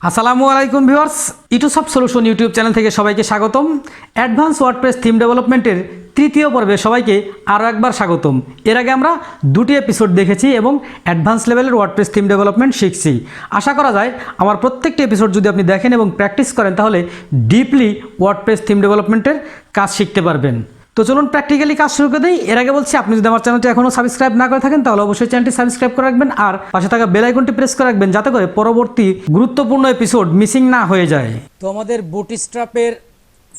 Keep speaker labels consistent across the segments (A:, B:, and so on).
A: আসসালামু আলাইকুম viewers, ইটুসব solution YouTube channel থেকে সবাইকে স্বাগতম। অ্যাডভান্স ওয়ার্ডপ্রেস থিম ডেভেলপমেন্টের তৃতীয় পর্বে সবাইকে আরও একবার স্বাগতম। এর আগে আমরা দুটি এপিসোড দেখেছি এবং অ্যাডভান্স লেভেলের ওয়ার্ডপ্রেস থিম ডেভেলপমেন্ট শিখছি। আশা করা যায় আমার প্রত্যেকটি এপিসোড যদি আপনি দেখেন এবং প্র্যাকটিস করেন তাহলে ডিপলি ওয়ার্ডপ্রেস থিম ডেভেলপমেন্টের কাজ শিখতে পারবেন। তো চলুন প্র্যাকটিক্যালি কাজ শুরু করে দিই। এর আগে বলছি, আপনি যদি আমার চ্যানেলটি এখনও সাবস্ক্রাইব না করে থাকেন তাহলে অবশ্যই চ্যানেলটি সাবস্ক্রাইব করে রাখবেন আর পাশে থাকা বেল আইকনটি প্রেস করে রাখবেন যাতে করে পরবর্তী গুরুত্বপূর্ণ এপিসোড মিসিং না হয়ে যায়। তো আমাদের বুটস্ট্র্যাপের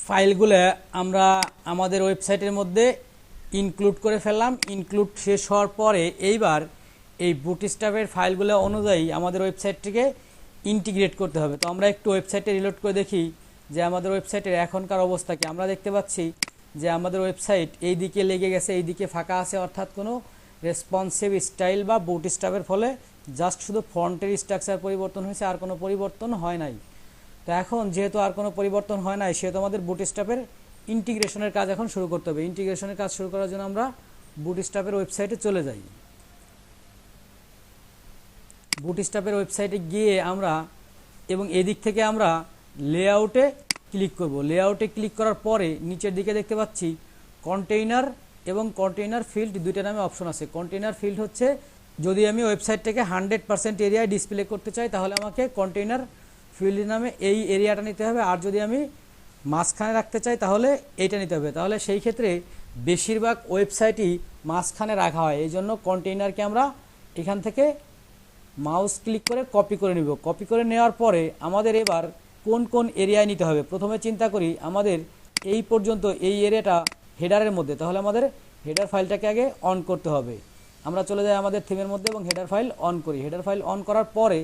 A: ফাইলগুলো আমরা আমাদের ওয়েবসাইটের মধ্যে ইনক্লুড করে ফেললাম। ইনক্লুড শেষ হওয়ার পরে এইবার এই বুটস্ট্র্যাপের ফাইলগুলো অনুযায়ী আমাদের ওয়েবসাইটটিকে ইন্টিগ্রেট করতে হবে। তো আমরা একটু ওয়েবসাইটে রিলোড করে দেখি যে আমাদের ওয়েবসাইটের এখনকার অবস্থা কি। আমরা দেখতে পাচ্ছি যে আমাদের ওয়েবসাইট এই দিকে লেগে গেছে, এই দিকে ফাঁকা আছে, অর্থাৎ কোনো রেসপন্সিভ স্টাইল বা বুটস্ট্র্যাপের ফলে জাস্ট শুধু ফন্টের স্ট্রাকচার পরিবর্তন হয়েছে, আর কোনো পরিবর্তন হয় নাই। তো এখন যেহেতু আর কোনো পরিবর্তন হয় নাই সেহেতু আমাদের বুটস্ট্র্যাপের ইন্টিগ্রেশনের কাজ এখন শুরু করতে হবে। ইন্টিগ্রেশনের কাজ শুরু করার জন্য আমরা বুটস্ট্র্যাপের ওয়েবসাইটে চলে যাই। বুটস্ট্র্যাপের ওয়েবসাইটে গিয়ে আমরা এবং এদিক থেকে আমরা লেআউটে ক্লিক করব। লেআউটে ক্লিক করার পরে নিচের দিকে দেখতে পাচ্ছি কন্টেইনার এবং কন্টেইনার ফিল্ড দুইটা নামে অপশন আছে। কন্টেইনার ফিল্ড হচ্ছে যদি আমি ওয়েবসাইটটাকে 100% এরিয়ায় ডিসপ্লে করতে চাই তাহলে আমাকে কন্টেইনার ফিল্ড নামে এই এরিয়াটা নিতে হবে, আর যদি আমি মাঝখানে রাখতে চাই তাহলে এইটা নিতে হবে। তাহলে সেই ক্ষেত্রে বেশিরভাগ ওয়েবসাইটই মাঝখানে রাখা হয়, এই জন্য কন্টেইনারকে আমরা এখান থেকে মাউস ক্লিক করে কপি করে নিব। কপি করে নেওয়ার পরে আমাদের এবার কোন কোন এরিয়ায় নিতে হবে প্রথমে চিন্তা করি। আমাদের এই পর্যন্ত এই এরিয়াটা হেডারের মধ্যে, তাহলে আমাদের হেডার ফাইলটাকে আগে অন করতে হবে। আমরা চলে যাই আমাদের থিমের মধ্যে এবং হেডার ফাইল অন করি। হেডার ফাইল অন করার পরে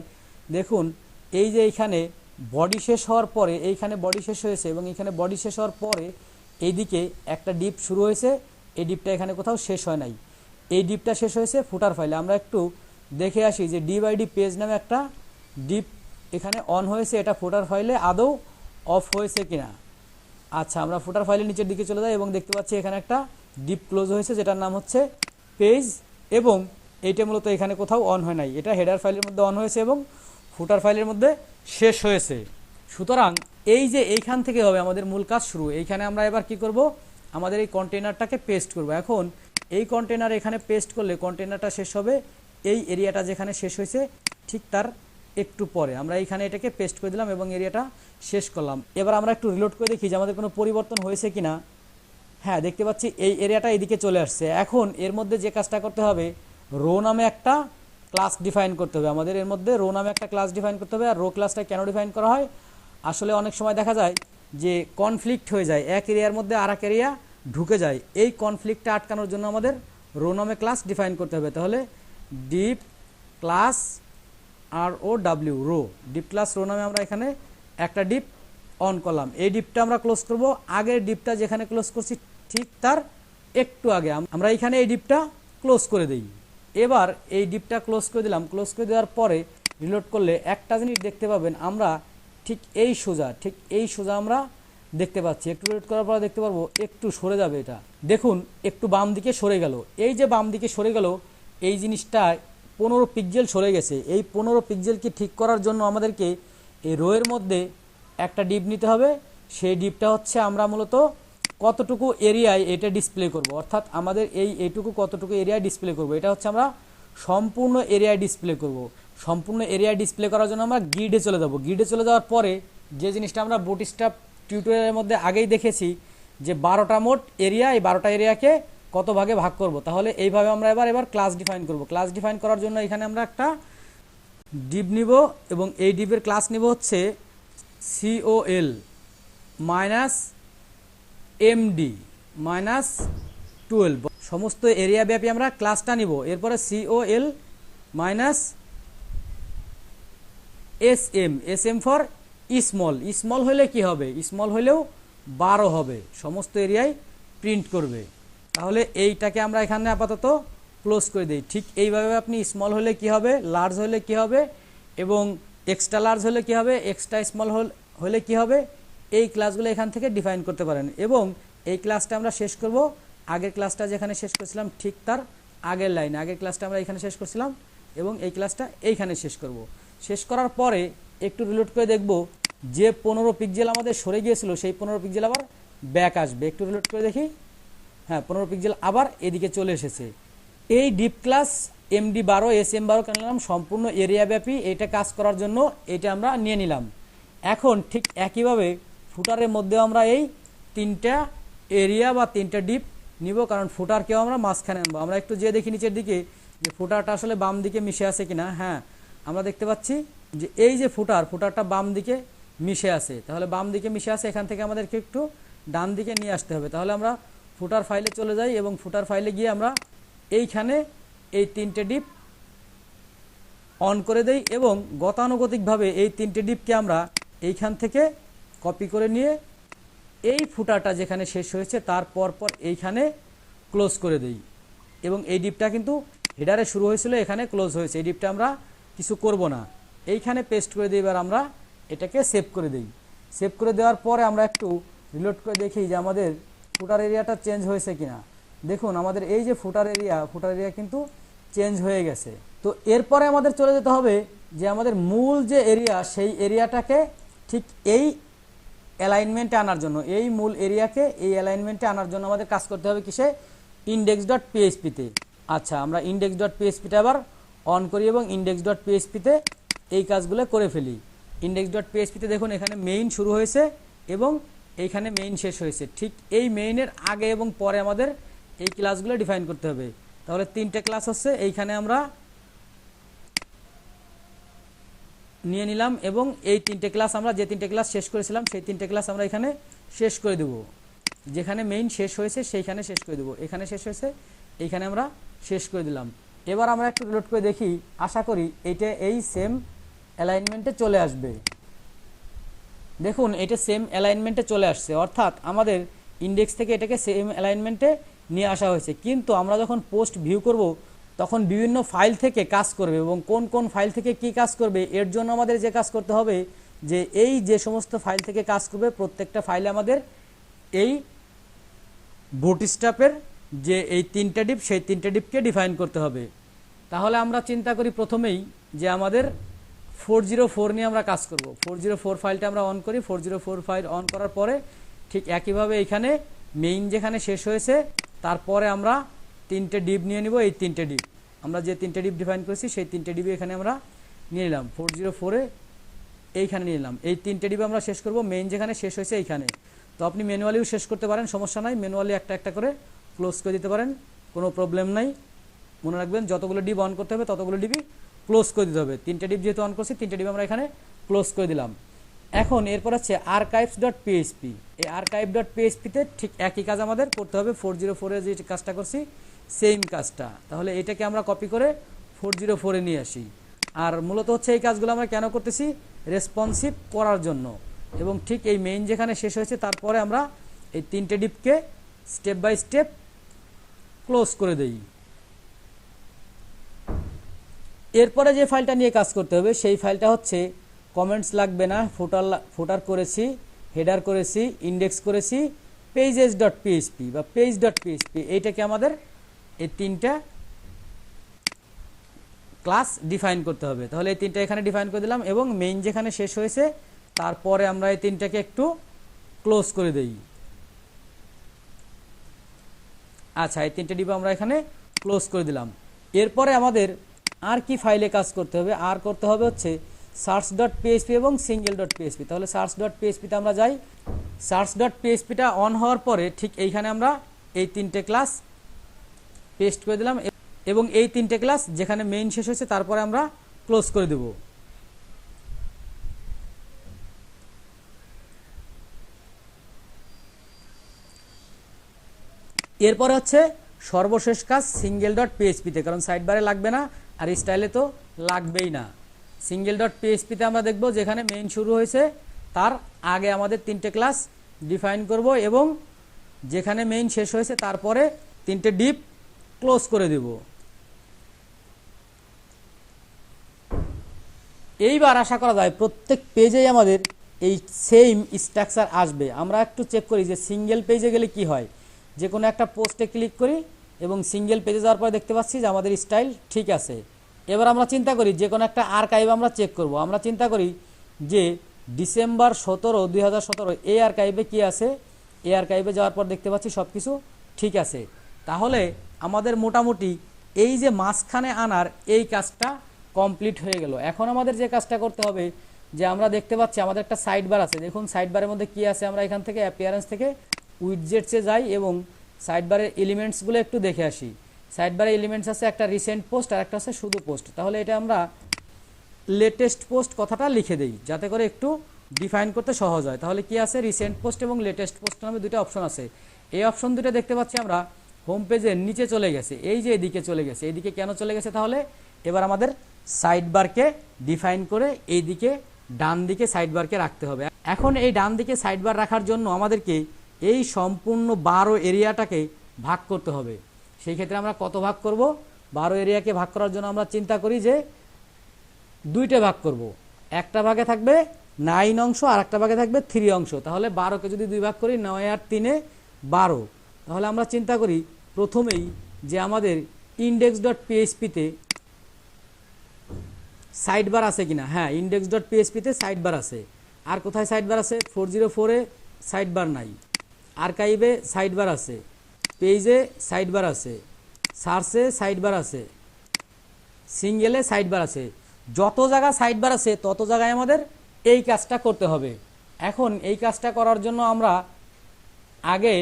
A: দেখুন এই যে এইখানে বডি শেষ হওয়ার পরে এইখানে বডি শেষ হয়েছে এবং এইখানে বডি শেষ হওয়ার পরে এইদিকে একটা ডিপ শুরু হয়েছে, এই ডিপটা এখানে কোথাও শেষ হয় নাই। এই ডিপটা শেষ হয়েছে ফুটার ফাইলে। আমরা একটু দেখে আসি যে ডিবাইডি পেজ নামে একটা ডিপ এখানে অন হয়েছে, এটা ফুটার ফাইলে আদৌ অফ হয়েছে কিনা। আচ্ছা, আমরা ফুটার ফাইলের নিচের দিকে চলে যাই এবং দেখতে পাচ্ছি এখানে একটা ডিপ ক্লোজ হয়েছে যেটার নাম হচ্ছে পেজ, এবং এইটা মূলত এখানে কোথাও অন হয় নাই। এটা হেডার ফাইলের মধ্যে অন হয়েছে এবং ফুটার ফাইলের মধ্যে শেষ হয়েছে। সুতরাং এই যে এইখান থেকে হবে আমাদের মূল কাজ শুরু। এইখানে আমরা এবার কি করব, আমাদের এই কন্টেইনারটাকে পেস্ট করব। এখন এই কন্টেইনার এখানে পেস্ট করলে কন্টেইনারটা শেষ হবে এই এরিয়াটা যেখানে শেষ হয়েছে ঠিক তার একটু পরে। আমরা এইখানে এটাকে পেস্ট করে দিলাম এবং এরিয়াটা শেষ করলাম। এবার আমরা একটু রিলোড করে দেখি যে আমাদের কোনো পরিবর্তন হয়েছে কিনা। হ্যাঁ, দেখতে পাচ্ছি এই এরিয়াটা এদিকে চলে আসছে। এখন এর মধ্যে যে কাজটা করতে হবে, রো নামে একটা ক্লাস ডিফাইন করতে হবে। আমাদের এর মধ্যে রো নামে একটা ক্লাস ডিফাইন করতে হবে। আর রো ক্লাসটা কেন ডিফাইন করা হয়, আসলে অনেক সময় দেখা যায় যে কনফ্লিক্ট হয়ে যায়, এক এরিয়ার মধ্যে আর এক এরিয়া ঢুকে যায়। এই কনফ্লিক্টটা আটকানোর জন্য আমাদের রো নামে ক্লাস ডিফাইন করতে হবে। তাহলে ডিপ ক্লাস আর ও W row, deep class row নামে আমরা এখানে একটা ডিপ অন করলাম। এই ডিপটা আমরা ক্লোজ করব। আগের ডিপটা যেখানে ক্লোজ করছি ঠিক তার একটু আগে আমরা এখানে এই ডিপটা ক্লোজ করে দিই। এবার এই ডিপটা ক্লোজ করে দিলাম। ক্লোজ করে দেওয়ার পরে রিলোড করলে একটা জিনিস দেখতে পাবেন, আমরা ঠিক এই সোজা আমরা দেখতে পাচ্ছি। একটু রিলোড করার পরে দেখতে পারবো একটু সরে যাবে। এটা দেখুন একটু বাম দিকে সরে গেল। এই যে বাম দিকে সরে গেল এই জিনিসটা 15 পিক্সেল সরে গেছে। এই 15 পিক্সেলকে ঠিক করার জন্য আমাদেরকে এই রোয়ের মধ্যে একটা ডিপ নিতে হবে। সেই ডিপটা হচ্ছে আমরা মূলত কতটুকু এরিয়ায় এটা ডিসপ্লে করব, অর্থাৎ আমাদের এইটুকু কতটুকু এরিয়ায় ডিসপ্লে করব, এটা হচ্ছে আমরা সম্পূর্ণ এরিয়ায় ডিসপ্লে করব। সম্পূর্ণ এরিয়ায় ডিসপ্লে করার জন্য আমরা গ্রিডে চলে যাব। গ্রিডে চলে যাওয়ার পরে যে জিনিসটা আমরা বুটস্ট্র্যাপ টিউটোরিয়ালের মধ্যে আগেই দেখেছি যে 12টা মোট এরিয়া, এই 12টা এরিয়াকে কত ভাগে ভাগ করব। তাহলে এইভাবে আমরা এবার ক্লাস ডিফাইন করব। ক্লাস ডিফাইন করার জন্য এখানে আমরা একটা ডিপ নিব এবং এই ডিপের ক্লাস নিব হচ্ছে COL -MD -12। সমস্ত এরিয়া ব্যাপী আমরা ক্লাসটা নিব। এরপরে COL -SM, SM for small. Small হলে কি হবে, স্মল হলেও 12 হবে, সমস্ত এরিয়ায় প্রিন্ট করবে। তাহলে এইটাকে আমরা এখানে আপাতত ক্লোজ করে দিই। ঠিক এইভাবে আপনি স্মল হলে কি হবে, লার্জ হলে কি হবে এবং এক্সট্রা লার্জ হলে কি হবে, এক্সট্রা স্মল হলে কি হবে, এই ক্লাসগুলো এখান থেকে ডিফাইন করতে পারেন। এবং এই ক্লাসটা আমরা শেষ করব আগের ক্লাসটা যেখানে শেষ করছিলাম ঠিক তার আগের লাইনে। আগের ক্লাসটা আমরা এখানে শেষ করছিলাম এবং এই ক্লাসটা এইখানে শেষ করব। শেষ করার পরে একটু রিলোড করে দেখব যে 15 পিক্সেল আমাদের সরে গিয়েছিল সেই 15 পিক্সেল আবার ব্যাক আসবে। একটু রিলোড করে দেখি, হ্যাঁ 15 পিক্সেল আবার এদিকে চলে এসেছে। এই ডিপ ক্লাস MD12 SM12 কেন নিলাম, সম্পূর্ণ এরিয়া ব্যাপী এটা কাজ করার জন্য এটা আমরা নিয়ে নিলাম। এখন ঠিক একইভাবে ফুটারের মধ্যেও আমরা এই 3টা এরিয়া বা 3টা ডিপ নিব, কারণ ফুটারকেও আমরা মাঝখানে আনবো। আমরা একটু যে দেখি নিচের দিকে যে ফুটারটা আসলে বাম দিকে মিশে আছে কিনা। হ্যাঁ, আমরা দেখতে পাচ্ছি যে এই যে ফুটারটা বাম দিকে মিশে আছে। তাহলে বাম দিকে মিশে আছে, এখান থেকে আমাদেরকে একটু ডান দিকে নিয়ে আসতে হবে। তাহলে আমরা ফুটার ফাইলে চলে যাই এবং ফুটার ফাইলে গিয়ে আমরা এইখানে এই 3টে ডিপ অন করে দেই এবং গতানুগতিকভাবে এই 3টে ডিপকে আমরা এইখান থেকে কপি করে নিয়ে এই ফুটারটা যেখানে শেষ হয়েছে তার পর এইখানে ক্লোজ করে দেই। এবং এই ডিপটা কিন্তু হেডারে শুরু হয়েছিল, এখানে ক্লোজ হয়েছে। এই ডিপটা আমরা কিছু করব না, এইখানে পেস্ট করে দিই। এবার আমরা এটাকে সেভ করে দিই। সেভ করে দেওয়ার পরে আমরা একটু রিলোড করে দেখি যে আমাদের ফুটার এরিয়াটা চেঞ্জ হয়েছে কিনা। দেখুন আমাদের এই যে ফুটার এরিয়া কিন্তু চেঞ্জ হয়ে গেছে। তো এরপরে আমাদের চলে যেতে হবে যে আমাদের মূল যে এরিয়া সেই এরিয়াটাকে ঠিক এই অ্যালাইনমেন্টে আনার জন্য, এই মূল এরিয়াকে এই অ্যালাইনমেন্টে আনার জন্য আমাদের কাজ করতে হবে কিসে, index.php-তে। আচ্ছা, আমরা index.php-টা আবার অন করি এবং index.php-তে এই কাজগুলো করে ফেলি। index.php-তে দেখুন এখানে মেইন শুরু হয়েছে এবং এইখানে মেইন শেষ হয়েছে। ঠিক এই মেইনের আগে এবং পরে আমাদের এই ক্লাসগুলো ডিফাইন করতে হবে। তাহলে 3টে ক্লাস হচ্ছে, এইখানে আমরা নিয়ে নিলাম এবং এই 3টে ক্লাস আমরা যে 3টে ক্লাস শেষ করেছিলাম সেই 3টে ক্লাস আমরা এখানে শেষ করে দেব। যেখানে মেইন শেষ হয়েছে সেইখানে শেষ করে দেব। এখানে শেষ হয়েছে, এইখানে আমরা শেষ করে দিলাম। এবার আমরা একটু রিলোড করে দেখি, আশা করি এইটা এই সেম অ্যালাইনমেন্টে চলে আসবে। দেখুন এটা সেম অ্যালাইনমেন্টে চলে আসছে, অর্থাৎ আমাদের ইন্ডেক্স থেকে এটাকে সেম অ্যালাইনমেন্টে নিয়ে আসা হয়েছে। কিন্তু আমরা যখন পোস্ট ভিউ করব তখন বিভিন্ন ফাইল থেকে কাজ করবে এবং কোন কোন ফাইল থেকে কি কাজ করবে এর জন্য আমাদের যে কাজ করতে হবে যে এই যে সমস্ত ফাইল থেকে কাজ করবে প্রত্যেকটা ফাইলে আমাদের এই বুটস্ট্র্যাপের যে এই 3টে ডিপ সেই 3টে ডিপকে ডিফাইন করতে হবে। তাহলে আমরা চিন্তা করি প্রথমেই যে আমাদের 404 নিয়ে আমরা কাজ করব। 404 ফাইলটা আমরা অন করি। 404 ফাইল অন করার পরে ঠিক একইভাবে এখানে মেইন যেখানে শেষ হয়েছে তারপরে আমরা 3টে ডিপ নিয়ে নিব। এই 3টে ডিপ আমরা যে 3টে ডিপ ডিফাইন করেছি সেই 3টে ডিপ এখানে আমরা নিয়ে নিলাম। 404-এ এইখানে নিয়ে নিলাম। এই 3টে ডিপ আমরা শেষ করব মেইন যেখানে শেষ হয়েছে এইখানে। তো আপনি ম্যানুয়ালিও শেষ করতে পারেন, সমস্যা নাই। ম্যানুয়ালি একটা একটা করে ক্লোজ করে দিতে পারেন, কোনো প্রবলেম নাই। মনে রাখবেন যতগুলো ডিপ অন করতে হবে ততগুলো ডিপই ক্লোজ করে দিতে হবে। 3টে ডিপ যেহেতু অন করছি 3টে ডিপ আমরা এখানে ক্লোজ করে দিলাম। এখন এরপর হচ্ছে archives.php। এই archive.php-তে ঠিক একই কাজ আমাদের করতে হবে, 404-এ যে কাজটা করছি সেম কাজটা। তাহলে এটাকে আমরা কপি করে 404-এ নিয়ে আসি। আর মূলত হচ্ছে এই কাজগুলো আমরা কেন করতেছি, রেসপন্সিভ করার জন্য। এবং ঠিক এই মেইন যেখানে শেষ হয়েছে তারপরে আমরা এই 3টে ডিপকে স্টেপ বাই স্টেপ ক্লোজ করে দেই। এরপরে যে ফাইলটা নিয়ে কাজ করতে হবে সেই ফাইলটা হচ্ছে, কমেন্টস লাগবে না, ফুটার করেছি, হেডার করেছি, ইন্ডেক্স করেছি, pages.php বা page.php। এইটাকে আমাদের এই 3টা ক্লাস ডিফাইন করতে হবে। তাহলে এই 3টা এখানে ডিফাইন করে দিলাম এবং মেইন যেখানে শেষ হয়েছে তারপরে আমরা এই 3টাকে একটু ক্লোজ করে দেই। আচ্ছা, এই 3টে ডিপ আমরা এখানে ক্লোজ করে দিলাম। এরপরে আমাদের আর কি ফাইলে কাজ করতে হবে, আর করতে হবে হচ্ছে search.php এবং single.php। তাহলে search.php-তে আমরা যাই। search.php-টা অন হওয়ার পরে ঠিক এইখানে আমরা এই 3টে ক্লাস পেস্ট করে দিলাম এবং এই 3টে ক্লাস যেখানে মেইন শেষ হয়েছে তারপরে আমরা ক্লোজ করে দেব। এরপরে হচ্ছে সর্বশেষ কাজ single.php-তে, কারণ সাইড বারে লাগবে না আর স্টাইলে তো লাগবেই না। single.php-তে আমরা দেখব যেখানে মেইন শুরু হয়েছে তার আগে আমাদের 3টে ক্লাস ডিফাইন করব এবং যেখানে মেইন শেষ হয়েছে তারপরে 3টে ডিপ ক্লোজ করে দেব। এইবার আশা করা যায় প্রত্যেক পেজেই আমাদের এই সেম স্ট্রাকচার আসবে। আমরা একটু চেক করি যে সিঙ্গেল পেজে গেলে কি হয়। যে কোনো একটা পোস্টে ক্লিক করি এবং সিঙ্গেল পেজে যাওয়ার পরে দেখতে পাচ্ছি যে আমাদের স্টাইল ঠিক আছে। এবার আমরা চিন্তা করি যে কোনো একটা আর্কাইভ আমরা চেক করব। আমরা চিন্তা করি যে ডিসেম্বর 17, 2017 এই আর্কাইভে কি আছে, এই আর্কাইভে যাওয়ার পর দেখতে পাচ্ছি সব কিছু ঠিক আছে। তাহলে আমাদের মোটামুটি এই যে মাঝখানে আনার এই কাজটা কমপ্লিট হয়ে গেল। এখন আমাদের যে কাজটা করতে হবে, যে আমরা দেখতে পাচ্ছি আমাদের একটা সাইড বার আছে। দেখুন সাইড বারের মধ্যে কি আছে, আমরা এখান থেকে অ্যাপিয়ারেন্স থেকে উইডজেটসে যাই এবং সাইড বারের এলিমেন্টসগুলো একটু দেখে আসি। সাইড বারের এলিমেন্টস আছে একটা রিসেন্ট পোস্ট আর একটা আছে শুধু পোস্ট। তাহলে এটা আমরা লেটেস্ট পোস্ট কথাটা লিখে দেই যাতে করে একটু ডিফাইন করতে সহজ হয়। তাহলে কি আছে, রিসেন্ট পোস্ট এবং লেটেস্ট পোস্ট নামে দুটো অপশন আছে। এই অপশন দুটো দেখতে পাচ্ছি আমরা হোম পেজের নিচে চলে গেছে, এই যে এদিকে চলে গেছে। এইদিকে কেন চলে গেছে, তাহলে এবার আমাদের সাইড বারকে ডিফাইন করে এইদিকে ডান দিকে সাইড বারকে রাখতে হবে। এখন এই ডান দিকে সাইড বার রাখার জন্য আমাদেরকে এই সম্পূর্ণ 12 এরিয়াটাকে ভাগ করতে হবে। সেই ক্ষেত্রে আমরা কত ভাগ করব, 12 এরিয়াকে ভাগ করার জন্য আমরা চিন্তা করি যে দুইটা ভাগ করব। একটা ভাগে থাকবে 9 অংশ আর একটা ভাগে থাকবে 3 অংশ। তাহলে 12কে যদি 2 ভাগ করি, 9 আর 3 12। তাহলে আমরা চিন্তা করি প্রথমেই যে আমাদের index.php-তে সাইড বার আছে কিনা। হ্যাঁ, index.php-তে সাইড বার আছে। আর কোথায় সাইড বার আছে, 404-এ সাইড বার নাই, আর্কাইভে সাইড বার আছে, পেজে সাইড বার আছে, সার্চে সাইড বার আছে, সিঙ্গেলে সাইড বার আছে। যত জায়গা সাইড বার আছে তত জায়গায় আমাদের এই কাজটা করতে হবে। এখন এই কাজটা করার জন্য আমরা আগে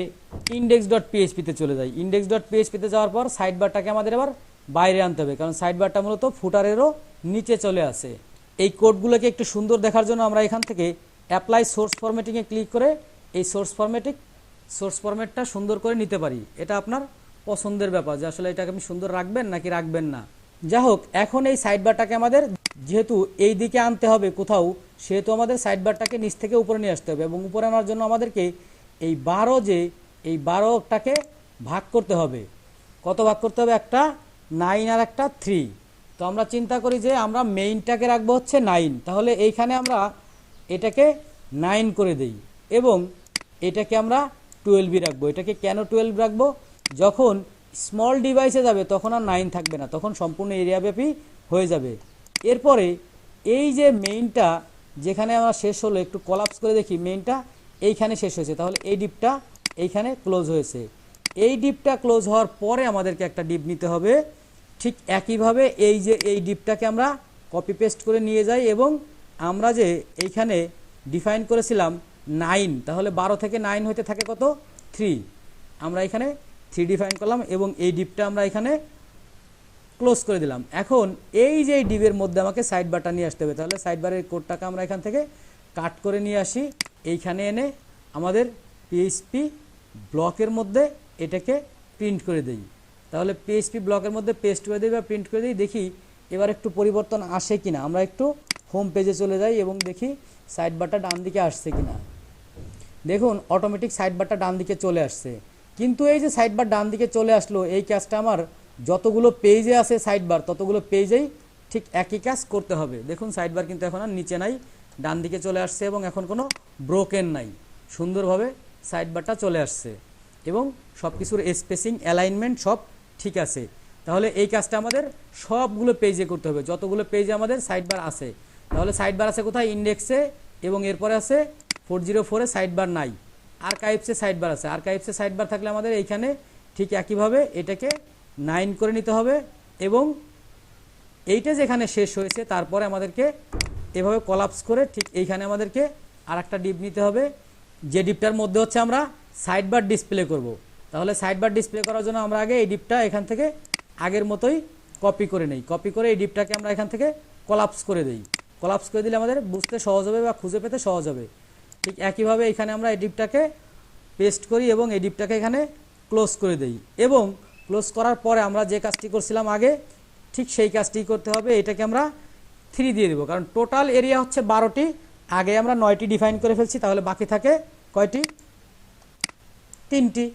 A: index.php-তে চলে যাই। index.php-তে যাওয়ার পর সাইড বারটাকে আমাদের এবার বাইরে আনতে হবে, কারণ সাইড বারটা মূলত ফুটারেরও নিচে চলে আসে। এই কোডগুলোকে একটু সুন্দর দেখার জন্য আমরা এখান থেকে অ্যাপ্লাই সোর্স ফরম্যাটিংয়ে ক্লিক করে এই সোর্স ফরম্যাটটা সুন্দর করে নিতে পারি। এটা আপনার পছন্দের ব্যাপার যে আসলে এটাকে আপনি সুন্দর রাখবেন নাকি রাখবেন না। যাই হোক, এখন এই সাইড বারটাকে আমাদের যেহেতু এই দিকে আনতে হবে কোথাও, সেহেতু আমাদের সাইড বারটাকে নিচ থেকে উপরে নিয়ে আসতে হবে। এবং উপরে আনার জন্য আমাদেরকে এই 12টাকে ভাগ করতে হবে। কত ভাগ করতে হবে, একটা 9 আর একটা 3। তো আমরা চিন্তা করি যে আমরা মেইনটাকে রাখবো হচ্ছে 9। তাহলে এইখানে আমরা এটাকে 9 করে দেই এবং এটাকে আমরা 12 রাখবো। এটাকে কেন 12 রাখবো, যখন স্মল ডিভাইসে যাবে তখন আর 9 থাকবে না, তখন সম্পূর্ণ এরিয়া ব্যাপী হয়ে যাবে। এরপরে এই যে মেইনটা যেখানে আমরা শেষ হলো, একটু কলাপস করে দেখি, মেইনটা এইখানে শেষ হয়েছে, তাহলে এই ডিপটা এইখানে ক্লোজ হয়েছে। এই ডিপটা ক্লোজ হওয়ার পরে আমাদেরকে একটা ডিপ নিতে হবে। ঠিক একইভাবে এই যে এই ডিপটাকে আমরা কপি পেস্ট করে নিয়ে যাই এবং আমরা যে এইখানে ডিফাইন করেছিলাম 9, তাহলে 12 থেকে 9 হইতে থাকে কত, 3। আমরা এখানে 3 ডিফাইন করলাম এবং এই ডিপটা আমরা এখানে ক্লোজ করে দিলাম। এখন এই যে ডিপের মধ্যে আমাকে সাইড বারটা নিয়ে আসতে হবে। তাহলে সাইড বারের কোডটাকে আমরা এখান থেকে কাট করে নিয়ে আসি, এইখানে এনে আমাদের পিএইচপি ব্লকের মধ্যে এটাকে প্রিন্ট করে দেই। তাহলে পিএইচপি ব্লকের মধ্যে পেস্ট করে দিই বা প্রিন্ট করে দিই, দেখি এবার একটু পরিবর্তন আসে কিনা। আমরা একটু হোম পেজে চলে যাই এবং দেখি সাইড বারটা ডান দিকে আসছে কিনা। দেখুন অটোমেটিক সাইড বারটা ডান দিকে চলে আসছে। কিন্তু এই যে সাইড বার ডান দিকে চলে আসলো, এই কাজটা আমার যতগুলো পেজে আছে সাইড বার ততগুলো পেজেই ঠিক একই কাজ করতে হবে। দেখুন সাইড বার কিন্তু এখন আর নিচে নাই, ডান দিকে চলে আসছে এবং এখন কোনো ব্রোকেন নাই, সুন্দরভাবে সাইড বারটা চলে আসছে এবং সব কিছুর স্পেসিং অ্যালাইনমেন্ট সব ঠিক আছে। তাহলে এই কাজটা আমাদের সবগুলো পেজে করতে হবে, যতগুলো পেজে আমাদের সাইড বার আছে। তাহলে সাইড বার আছে কোথায়, ইন্ডেক্সে, এবং এরপরে আছে 404-এ সাইড বার নাই, আর্কাইভসে সাইড বার আছে। আর্কাইভসে সাইড বার থাকলে আমাদের এইখানে ঠিক একইভাবে এটাকে 9 করে নিতে হবে এবং এইটা যেখানে শেষ হয়েছে তারপরে আমাদেরকে এভাবে কলাপস করে ঠিক এইখানে আমাদেরকে আর একটা ডিপ নিতে হবে, যে ডিপটার মধ্যে হচ্ছে আমরা সাইড বার ডিসপ্লে করব। তাহলে সাইড বার ডিসপ্লে করার জন্য আমরা আগে এই ডিপটা এখান থেকে আগের মতোই কপি করে নেই। কপি করে এই ডিপটাকে আমরা এখান থেকে কলাপস করে দিই। কলাপস করে দিলে আমাদের বুঝতে সহজ হবে বা খুঁজে পেতে সহজ হবে। ঠিক একইভাবে এখানে আমরা এই ডিপটাকে পেস্ট করি এবং এই ডিপটাকে এখানে ক্লোজ করে দেই এবং ক্লোজ করার পরে আমরা যে কাজটি করছিলাম আগে ঠিক সেই কাজটি করতে হবে। এটাকে আমরা 3 দিয়ে দেবো, কারণ টোটাল এরিয়া হচ্ছে 12টি, আগে আমরা 9টি ডিফাইন করে ফেলছি, তাহলে বাকি থাকে কয়টি, 3টি।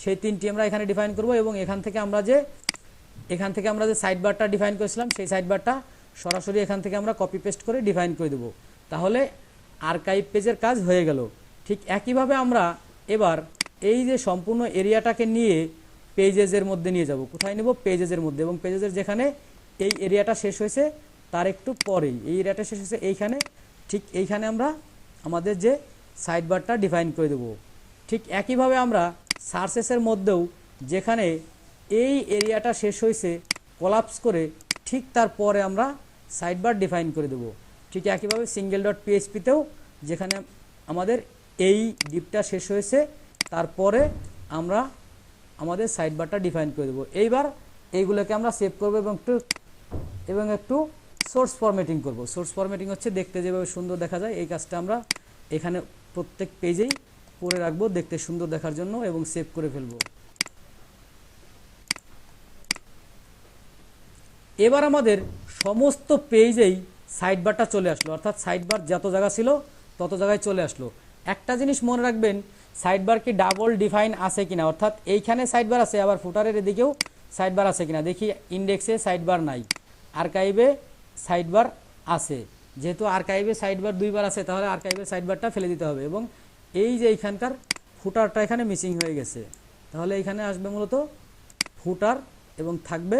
A: সেই 3টি আমরা এখানে ডিফাইন করব এবং এখান থেকে আমরা যে সাইড বারটা ডিফাইন করেছিলাম সেই সাইড বারটা সরাসরি এখান থেকে আমরা কপি পেস্ট করে ডিফাইন করে দেব। তাহলে আর্কাইভ পেজের কাজ হয়ে গেল। ঠিক একইভাবে আমরা এবার এই যে সম্পূর্ণ এরিয়াটাকে নিয়ে পেজেসের মধ্যে নিয়ে যাব। কোথায় নেব, পেজেসের মধ্যে, এবং পেজেসের যেখানে এই এরিয়াটা শেষ হয়েছে তার একটু পরেই, এই এরিয়াটা শেষ হয়েছে এইখানে, ঠিক এইখানে আমরা আমাদের যে সাইড বারটা ডিফাইন করে দেব। ঠিক একইভাবে আমরা সার্চেসের মধ্যেও যেখানে এই এরিয়াটা শেষ হয়েছে কোলাপস করে ঠিক তারপরে আমরা সাইড বার ডিফাইন করে দেব। ঠিক একইভাবে সিঙ্গেল ডট পিএইচপিতেও যেখানে আমাদের এই ডিপটা শেষ হয়েছে তারপরে আমরা আমাদের সাইড বারটা ডিফাইন করে দেব। এইবার এইগুলোকে আমরা সেভ করব এবং একটু সোর্স ফরম্যাটিং করব। সোর্স ফরম্যাটিং হচ্ছে দেখতে যেভাবে সুন্দর দেখা যায় এই কাজটা আমরা এখানে প্রত্যেক পেজেই করে রাখবো দেখতে সুন্দর দেখার জন্য এবং সেভ করে ফেলবো। এবার আমাদের সমস্ত পেজেই সাইড বারটা চলে আসলো, অর্থাৎ সাইড বার যত জায়গা ছিল তত জায়গায় চলে আসলো। একটা জিনিস মনে রাখবেন, সাইড বার কি ডাবল ডিফাইন আছে কিনা, অর্থাৎ এইখানে সাইড বার আছে আবার ফুটারের এদিকেও সাইড বার আছে কিনা। দেখি ইন্ডেক্সে সাইড বার নাই, আর্কাইভে সাইড বার আছে। যেহেতু আর্কাইভে সাইড বার দুইবার আছে তাহলে আর্কাইভে সাইড বারটা ফেলে দিতে হবে। এবং এই যে এইখানকার ফুটারটা এখানে মিসিং হয়ে গেছে, তাহলে এইখানে আসবে মূলত ফুটার এবং থাকবে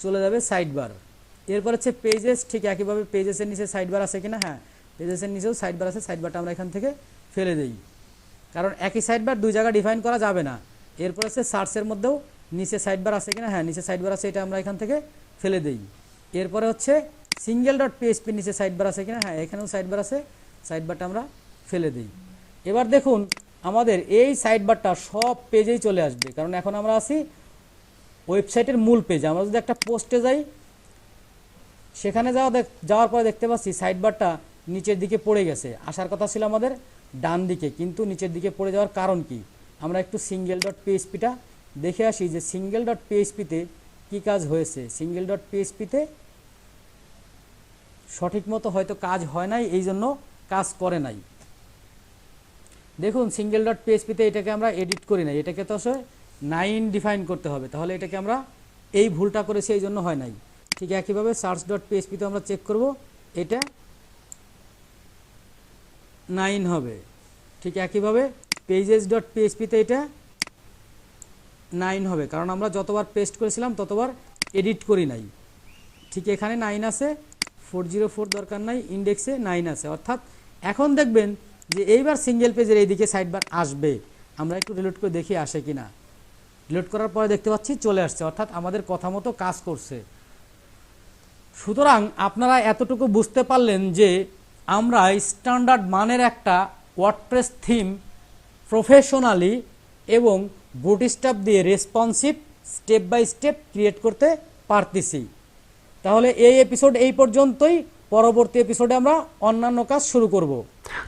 A: চলে যাবে সাইড বার। এরপর হচ্ছে পেজেস, ঠিক একইভাবে পেজেসের নিচে সাইড বার আছে কিনা, হ্যাঁ পেজেসের নিচেও সাইড বার আছে, সাইড বারটা আমরা এখান থেকে ফেলে দেই, কারণ একই সাইড বার দুই জায়গা ডিফাইন করা যাবে না। এরপর হচ্ছে সার্চের মধ্যেও নিচে সাইড বার আছে কিনা, হ্যাঁ নিচে সাইড বার আছে, এটা আমরা এখান থেকে ফেলে দেই। এরপরে হচ্ছে সিঙ্গেল ডট পিএইচপির নিচে সাইড বার আছে কিনা, হ্যাঁ এখানেও সাইড বার আছে, সাইড বারটা আমরা ফেলে দিই। এবার দেখুন আমাদের এই সাইড বারটা সব পেজেই চলে আসবে, কারণ এখন আমরা আছি ওয়েবসাইটের মূল পেজে। আমরা যদি একটা পোস্টে যাই সেখানে যাওয়ার পরে দেখতে পাচ্ছি সাইড বারটা নিচের দিকে পড়ে গেছে, আসার কথা ছিল আমাদের ডান দিকে, কিন্তু নিচের দিকে পড়ে যাওয়ার কারণ কি, আমরা একটু সিঙ্গেল ডট পিএইচপিটা দেখে আসি যে সিঙ্গেল ডট পিএইচপিতে কী কাজ হয়েছে। সিঙ্গেল ডট পিএইচপিতে সঠিক মতো হয়তো কাজ হয় নাই, এই জন্য কাজ করে নাই। দেখুন সিঙ্গেল ডট পিএইচপিতে এটাকে আমরা এডিট করি নাই, এটাকে তো আসলে 9 ডিফাইন করতে হবে, তাহলে এটাকে আমরা এই ভুলটা করেছি, এই জন্য হয় নাই। ঠিক একইভাবে সার্চ ডট পিএইচপিতে আমরা চেক করব, এটা 9 হবে। ঠিক একইভাবে পেজেস ডট পিএইচপিতে এটা 9 হবে, কারণ আমরা যতবার পেস্ট করেছিলাম ততবার এডিট করি নাই। ঠিক এখানে 9 আছে, 404 দরকার নাই, ইন্ডেক্সে 9 আছে, অর্থাৎ এখন দেখবেন যে এইবার সিঙ্গেল পেজের এইদিকে সাইড বার আসবে। আমরা একটু রিলোড করে দেখি আসে কিনা। রিলোড করার পরে দেখতে পাচ্ছি চলে আসছে, অর্থাৎ আমাদের কথা মতো কাজ করছে। সুতরাং আপনারা এতটুকু বুঝতে পারলেন যে আমরা স্ট্যান্ডার্ড মানের একটা ওয়ার্ডপ্রেস থিম প্রফেশনালি এবং বুটস্ট্র্যাপ দিয়ে responsive step by step create করতে পারতেছি। তাহলে এই এপিসোড এই পর্যন্তই, পরবর্তী এপিসোডে আমরা অন্যান্য কাজ শুরু করব।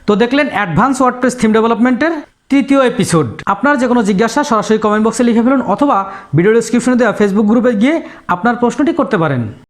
A: তো দেখলেন অ্যাডভান্স ওয়ার্ডপ্রেস থিম ডেভেলপমেন্টের তৃতীয় এপিসোড। আপনার যে কোনো জিজ্ঞাসা সরাসরি কমেন্ট বক্সে লিখে ফেলুন অথবা ভিডিও ডেসক্রিপশনে দেওয়া ফেসবুক গ্রুপে গিয়ে আপনার প্রশ্নটি করতে পারেন।